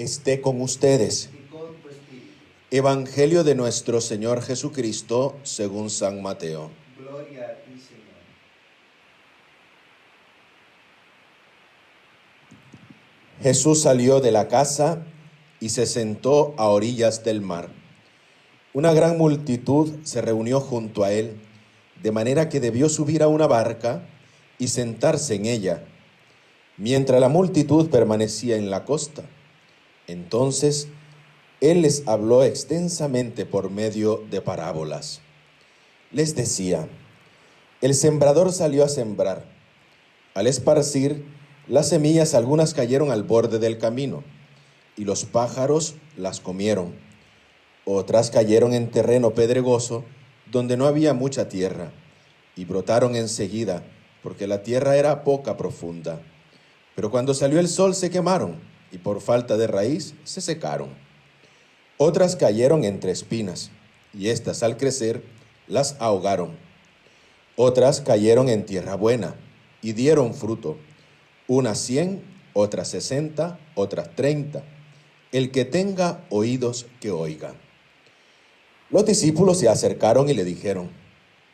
esté con ustedes. y con tu espíritu. Evangelio de nuestro Señor Jesucristo según San Mateo. Gloria a ti, Señor. Jesús salió de la casa y se sentó a orillas del mar. Una gran multitud se reunió junto a él, de manera que debió subir a una barca y sentarse en ella, mientras la multitud permanecía en la costa. Entonces él les habló extensamente por medio de parábolas. Les decía: el sembrador salió a sembrar. Al esparcir las semillas, algunas cayeron al borde del camino, y los pájaros las comieron. Otras cayeron en terreno pedregoso, donde no había mucha tierra, y brotaron enseguida, porque la tierra era poca profunda. Pero cuando salió el sol se quemaron, y por falta de raíz se secaron. Otras cayeron entre espinas, y éstas al crecer las ahogaron. Otras cayeron en tierra buena, y dieron fruto, unas 100, otras 60, otras 30. El que tenga oídos, que oiga. Los discípulos se acercaron y le dijeron: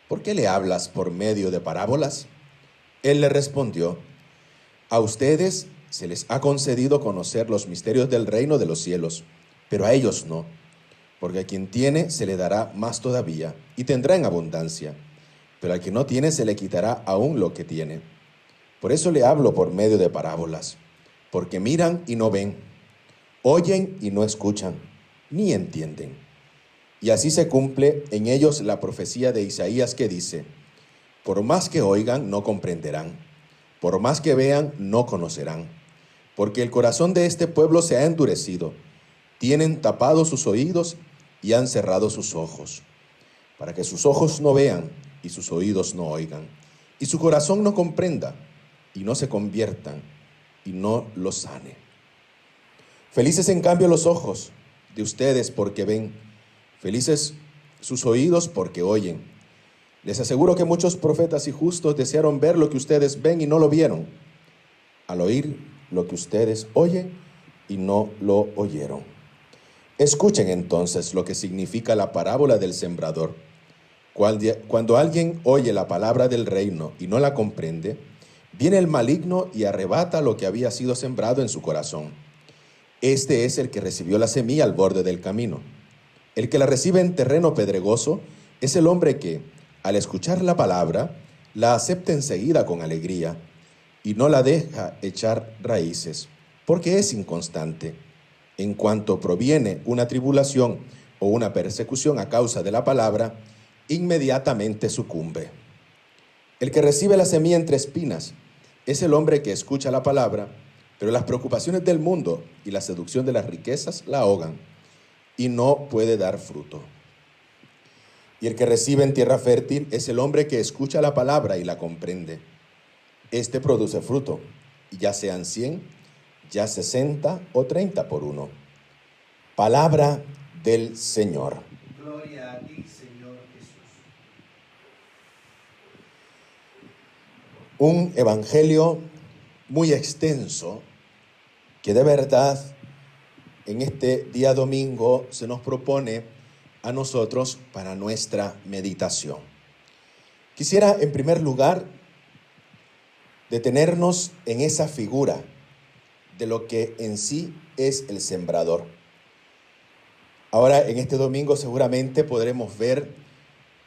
¿por qué le hablas por medio de parábolas? Él le respondió: a ustedes se les ha concedido conocer los misterios del reino de los cielos, pero a ellos no, porque a quien tiene se le dará más todavía, y tendrá en abundancia, pero al que no tiene se le quitará aún lo que tiene. Por eso le hablo por medio de parábolas, porque miran y no ven, oyen y no escuchan, ni entienden. Y así se cumple en ellos la profecía de Isaías que dice: por más que oigan, no comprenderán, por más que vean, no conocerán, porque el corazón de este pueblo se ha endurecido, tienen tapados sus oídos y han cerrado sus ojos, para que sus ojos no vean y sus oídos no oigan, y su corazón no comprenda, y no se conviertan, y no los sane. Felices en cambio los ojos de ustedes porque ven, felices sus oídos porque oyen. Les aseguro que muchos profetas y justos desearon ver lo que ustedes ven y no lo vieron, al oír lo que ustedes oyen y no lo oyeron. Escuchen entonces lo que significa la parábola del sembrador. Cuando alguien oye la palabra del reino y no la comprende, viene el maligno y arrebata lo que había sido sembrado en su corazón. Este es el que recibió la semilla al borde del camino. El que la recibe en terreno pedregoso es el hombre que, al escuchar la palabra, la acepta enseguida con alegría y no la deja echar raíces, porque es inconstante. En cuanto proviene una tribulación o una persecución a causa de la palabra, inmediatamente sucumbe. El que recibe la semilla entre espinas es el hombre que escucha la palabra, pero las preocupaciones del mundo y la seducción de las riquezas la ahogan y no puede dar fruto. Y el que recibe en tierra fértil es el hombre que escucha la palabra y la comprende. Este produce fruto, y ya sean 100, ya 60 o 30 por uno. Palabra del Señor. Gloria a ti, Señor Jesús. Un evangelio muy extenso que de verdad en este día domingo se nos propone a nosotros para nuestra meditación. Quisiera en primer lugar detenernos en esa figura de lo que en sí es el sembrador. Ahora en este domingo seguramente podremos ver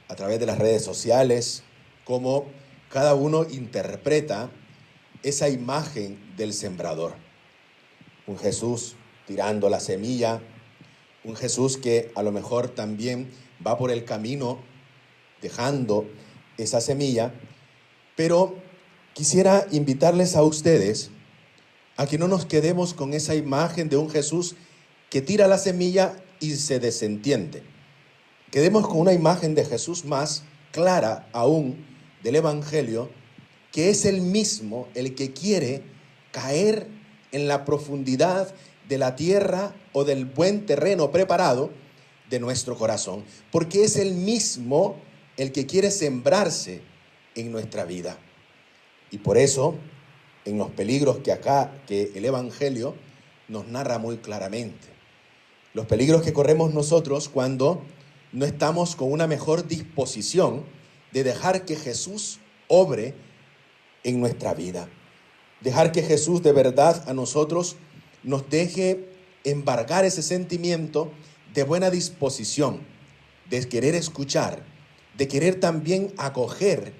a través de las redes sociales cómo cada uno interpreta esa imagen del sembrador. Un Jesús tirando la semilla, un Jesús que a lo mejor también va por el camino dejando esa semilla, pero quisiera invitarles a ustedes a que no nos quedemos con esa imagen de un Jesús que tira la semilla y se desentiende. Quedemos con una imagen de Jesús más clara aún del Evangelio, que es el mismo el que quiere caer en la profundidad de la tierra o del buen terreno preparado de nuestro corazón, porque es el mismo el que quiere sembrarse en nuestra vida. Y por eso, en los peligros que el Evangelio nos narra muy claramente los peligros que corremos nosotros cuando no estamos con una mejor disposición de dejar que Jesús obre en nuestra vida. Dejar que Jesús de verdad a nosotros nos deje embargar ese sentimiento de buena disposición, de querer escuchar, de querer también acoger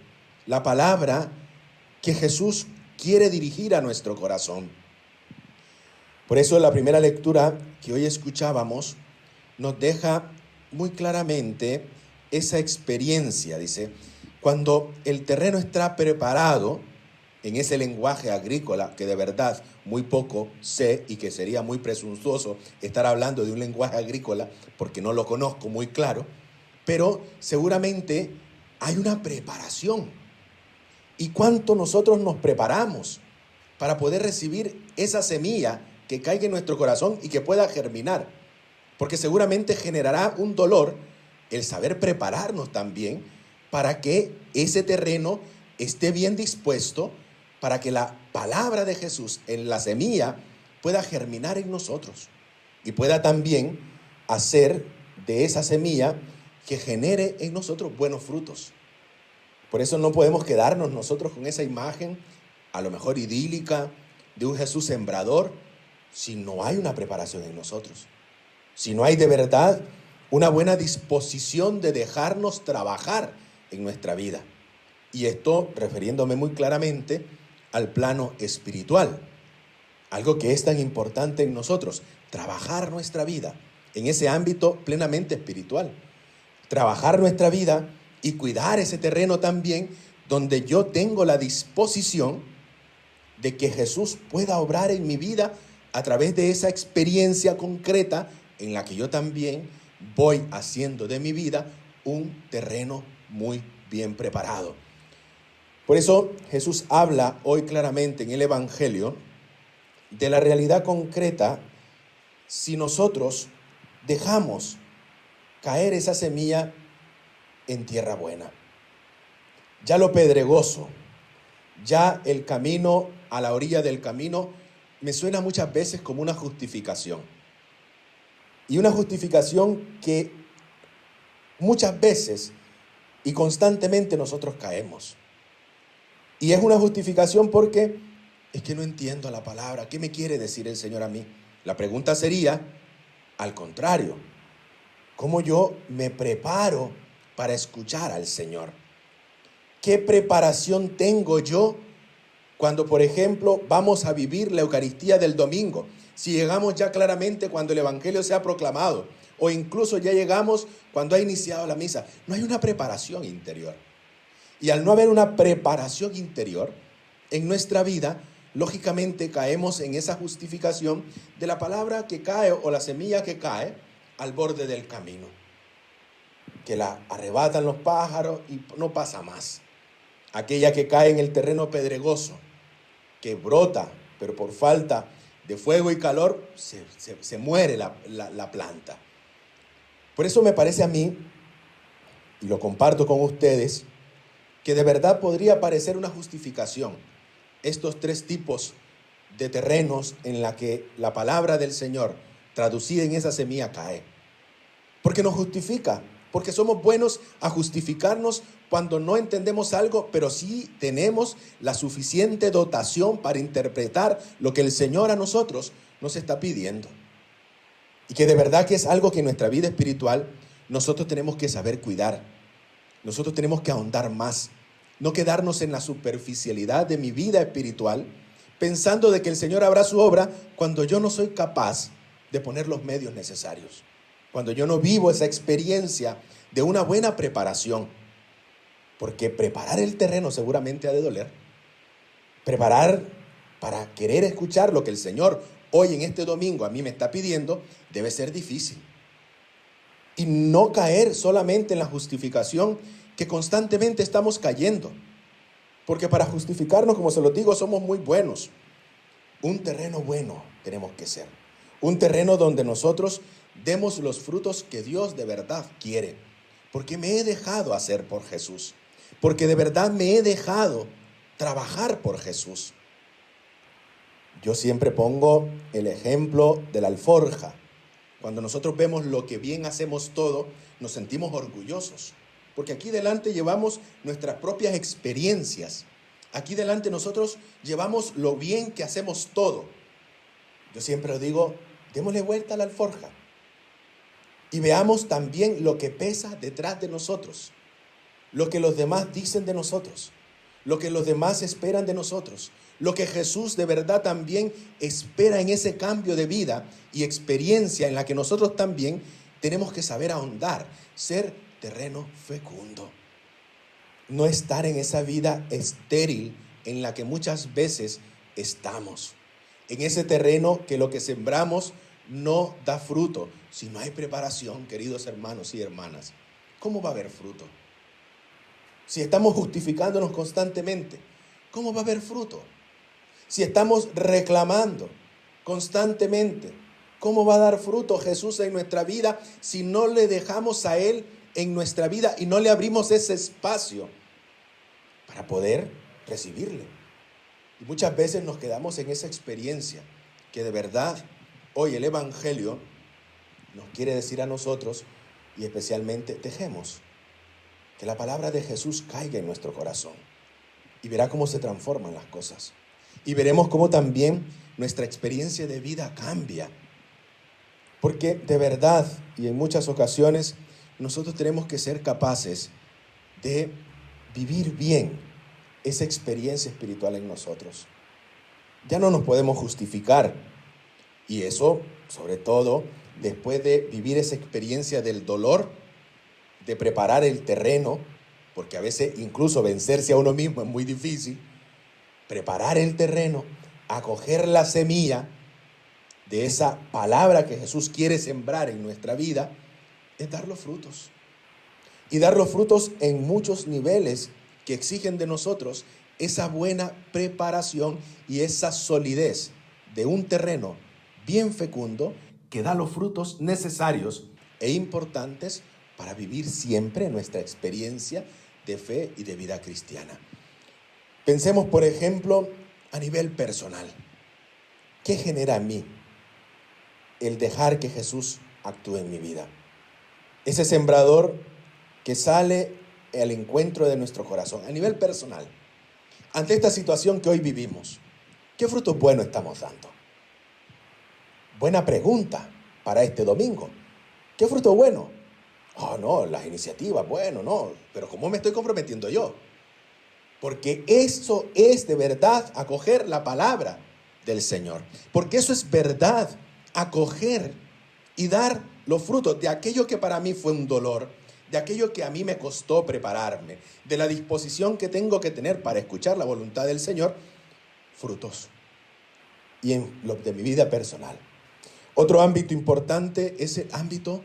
la palabra que Jesús quiere dirigir a nuestro corazón. Por eso la primera lectura que hoy escuchábamos nos deja muy claramente esa experiencia. Dice, cuando el terreno está preparado, en ese lenguaje agrícola que de verdad muy poco sé y que sería muy presuntuoso estar hablando de un lenguaje agrícola porque no lo conozco muy claro, pero seguramente hay una preparación. ¿Y cuánto nosotros nos preparamos para poder recibir esa semilla que caiga en nuestro corazón y que pueda germinar? Porque seguramente generará un dolor el saber prepararnos también para que ese terreno esté bien dispuesto, para que la palabra de Jesús en la semilla pueda germinar en nosotros y pueda también hacer de esa semilla que genere en nosotros buenos frutos. Por eso no podemos quedarnos nosotros con esa imagen, a lo mejor idílica, de un Jesús sembrador, si no hay una preparación en nosotros. Si no hay de verdad una buena disposición de dejarnos trabajar en nuestra vida. Y esto refiriéndome muy claramente al plano espiritual. Algo que es tan importante en nosotros, trabajar nuestra vida en ese ámbito plenamente espiritual. Trabajar nuestra vida y cuidar ese terreno también donde yo tengo la disposición de que Jesús pueda obrar en mi vida a través de esa experiencia concreta en la que yo también voy haciendo de mi vida un terreno muy bien preparado. Por eso Jesús habla hoy claramente en el Evangelio de la realidad concreta si nosotros dejamos caer esa semilla en tierra buena. Ya lo pedregoso, ya el camino a la orilla del camino me suena muchas veces como una justificación. Y una justificación que muchas veces y constantemente nosotros caemos. Y es una justificación porque es que no entiendo la palabra. ¿Qué me quiere decir el Señor a mí? La pregunta sería, al contrario, ¿cómo yo me preparo para escuchar al Señor? ¿Qué preparación tengo yo cuando, por ejemplo, vamos a vivir la Eucaristía del domingo? Si llegamos ya claramente cuando el Evangelio se ha proclamado, o incluso ya llegamos cuando ha iniciado la misa, no hay una preparación interior. Y al no haber una preparación interior en nuestra vida, lógicamente caemos en esa justificación de la palabra que cae o la semilla que cae al borde del camino, que la arrebatan los pájaros y no pasa más. Aquella que cae en el terreno pedregoso, que brota, pero por falta de fuego y calor se muere la planta. Por eso me parece a mí, y lo comparto con ustedes, que de verdad podría parecer una justificación estos tres tipos de terrenos en la que la palabra del Señor, traducida en esa semilla, cae. Porque nos justifica, porque somos buenos a justificarnos cuando no entendemos algo, pero sí tenemos la suficiente dotación para interpretar lo que el Señor a nosotros nos está pidiendo. Y que de verdad que es algo que en nuestra vida espiritual nosotros tenemos que saber cuidar. Nosotros tenemos que ahondar más. No quedarnos en la superficialidad de mi vida espiritual, pensando de que el Señor hará su obra cuando yo no soy capaz de poner los medios necesarios. Cuando yo no vivo esa experiencia de una buena preparación. Porque preparar el terreno seguramente ha de doler. Preparar para querer escuchar lo que el Señor hoy en este domingo a mí me está pidiendo debe ser difícil. Y no caer solamente en la justificación que constantemente estamos cayendo. Porque para justificarnos, como se los digo, somos muy buenos. Un terreno bueno tenemos que ser. Un terreno donde nosotros demos los frutos que Dios de verdad quiere. Porque me he dejado hacer por Jesús. Porque de verdad me he dejado trabajar por Jesús. Yo siempre pongo el ejemplo de la alforja. Cuando nosotros vemos lo que bien hacemos todo, nos sentimos orgullosos, porque aquí delante llevamos nuestras propias experiencias. Aquí delante nosotros llevamos lo bien que hacemos todo. Yo siempre digo, démosle vuelta a la alforja y veamos también lo que pesa detrás de nosotros, lo que los demás dicen de nosotros, lo que los demás esperan de nosotros, lo que Jesús de verdad también espera en ese cambio de vida y experiencia en la que nosotros también tenemos que saber ahondar, ser terreno fecundo. No estar en esa vida estéril en la que muchas veces estamos. En ese terreno que lo que sembramos no da fruto. Si no hay preparación, queridos hermanos y hermanas, ¿cómo va a haber fruto? Si estamos justificándonos constantemente, ¿cómo va a haber fruto? Si estamos reclamando constantemente, ¿cómo va a dar fruto Jesús en nuestra vida si no le dejamos a Él en nuestra vida y no le abrimos ese espacio para poder recibirle? Y muchas veces nos quedamos en esa experiencia que de verdad hoy el Evangelio nos quiere decir a nosotros, y especialmente dejemos que la palabra de Jesús caiga en nuestro corazón y verá cómo se transforman las cosas. Y veremos cómo también nuestra experiencia de vida cambia. Porque de verdad, y en muchas ocasiones, nosotros tenemos que ser capaces de vivir bien esa experiencia espiritual en nosotros. Ya no nos podemos justificar. Y eso, sobre todo, después de vivir esa experiencia del dolor, de preparar el terreno, porque a veces incluso vencerse a uno mismo es muy difícil, preparar el terreno, acoger la semilla de esa palabra que Jesús quiere sembrar en nuestra vida, es dar los frutos. Y dar los frutos en muchos niveles que exigen de nosotros esa buena preparación y esa solidez de un terreno bien fecundo que da los frutos necesarios e importantes para vivir siempre nuestra experiencia de fe y de vida cristiana. Pensemos, por ejemplo, a nivel personal. ¿Qué genera en mí el dejar que Jesús actúe en mi vida? Ese sembrador que sale al encuentro de nuestro corazón, a nivel personal. Ante esta situación que hoy vivimos, ¿qué frutos buenos estamos dando? Buena pregunta para este domingo. ¿Qué fruto bueno? Oh, no, las iniciativas, bueno, no, pero ¿cómo me estoy comprometiendo yo? Porque eso es de verdad acoger la palabra del Señor. Porque eso es verdad, acoger y dar los frutos de aquello que para mí fue un dolor, de aquello que a mí me costó prepararme, de la disposición que tengo que tener para escuchar la voluntad del Señor, frutos. Y en lo de mi vida personal. Otro ámbito importante es el ámbito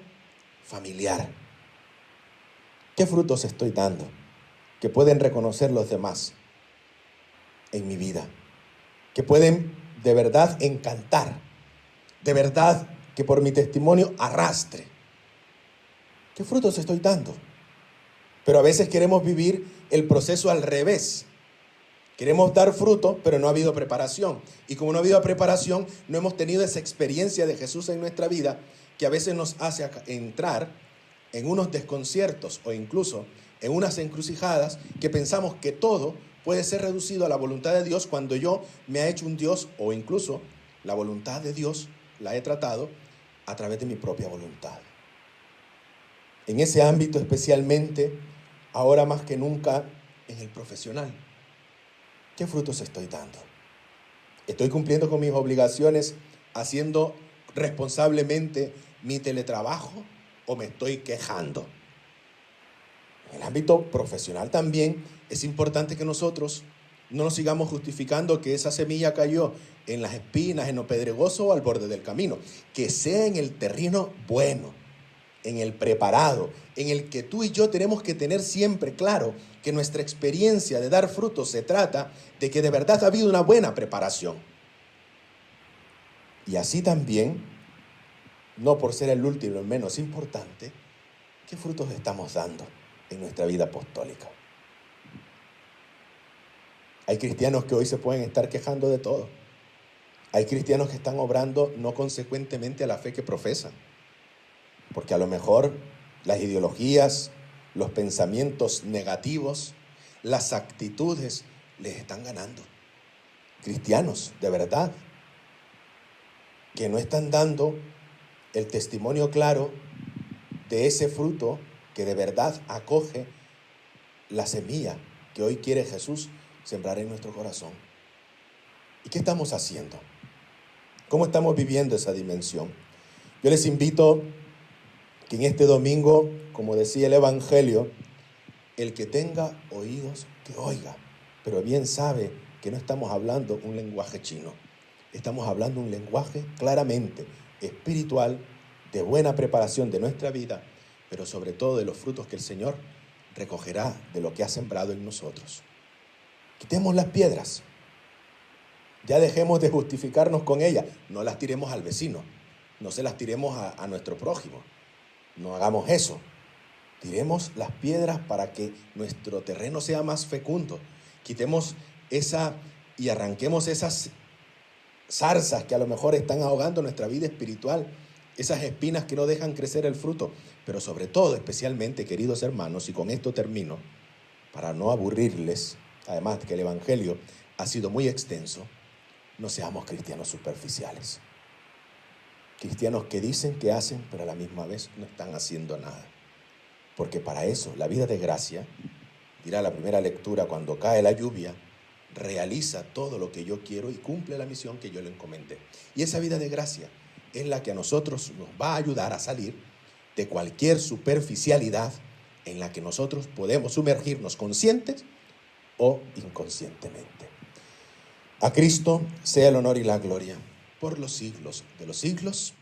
familiar. ¿Qué frutos estoy dando que pueden reconocer los demás en mi vida? Que pueden de verdad encantar, de verdad que por mi testimonio arrastre. ¿Qué frutos estoy dando? Pero a veces queremos vivir el proceso al revés. Queremos dar fruto, pero no ha habido preparación. Y como no ha habido preparación, no hemos tenido esa experiencia de Jesús en nuestra vida que a veces nos hace entrar en unos desconciertos o incluso en unas encrucijadas que pensamos que todo puede ser reducido a la voluntad de Dios cuando yo me he hecho un Dios o incluso la voluntad de Dios la he tratado a través de mi propia voluntad. En ese ámbito especialmente, ahora más que nunca, en el profesional. ¿Qué frutos estoy dando? ¿Estoy cumpliendo con mis obligaciones, haciendo responsablemente mi teletrabajo o me estoy quejando? En el ámbito profesional también es importante que nosotros no nos sigamos justificando que esa semilla cayó en las espinas, en lo pedregoso o al borde del camino. Que sea en el terreno bueno, en el preparado, en el que tú y yo tenemos que tener siempre claro que nuestra experiencia de dar frutos se trata de que de verdad ha habido una buena preparación. Y así también, no por ser el último, el menos importante, ¿qué frutos estamos dando en nuestra vida apostólica? Hay cristianos que hoy se pueden estar quejando de todo. Hay cristianos que están obrando no consecuentemente a la fe que profesan, porque a lo mejor las ideologías, los pensamientos negativos, las actitudes les están ganando. Cristianos, de verdad, que no están dando el testimonio claro de ese fruto que de verdad acoge la semilla que hoy quiere Jesús sembrar en nuestro corazón. ¿Y qué estamos haciendo? ¿Cómo estamos viviendo esa dimensión? Yo les invito que en este domingo, como decía el Evangelio, el que tenga oídos, que oiga, pero bien sabe que no estamos hablando un lenguaje chino. Estamos hablando un lenguaje claramente espiritual, de buena preparación de nuestra vida, pero sobre todo de los frutos que el Señor recogerá de lo que ha sembrado en nosotros. Quitemos las piedras. Ya dejemos de justificarnos con ellas. No las tiremos al vecino. No se las tiremos a nuestro prójimo. No hagamos eso. Tiremos las piedras para que nuestro terreno sea más fecundo. Quitemos y arranquemos esas zarzas que a lo mejor están ahogando nuestra vida espiritual, esas espinas que no dejan crecer el fruto. Pero sobre todo, especialmente, queridos hermanos, y con esto termino, para no aburrirles, además que el Evangelio ha sido muy extenso, no seamos cristianos superficiales. Cristianos que dicen que hacen, pero a la misma vez no están haciendo nada. Porque para eso, la vida de gracia, dirá la primera lectura, cuando cae la lluvia, realiza todo lo que yo quiero y cumple la misión que yo le encomendé. Y esa vida de gracia es la que a nosotros nos va a ayudar a salir de cualquier superficialidad en la que nosotros podemos sumergirnos conscientes o inconscientemente. A Cristo sea el honor y la gloria por los siglos de los siglos.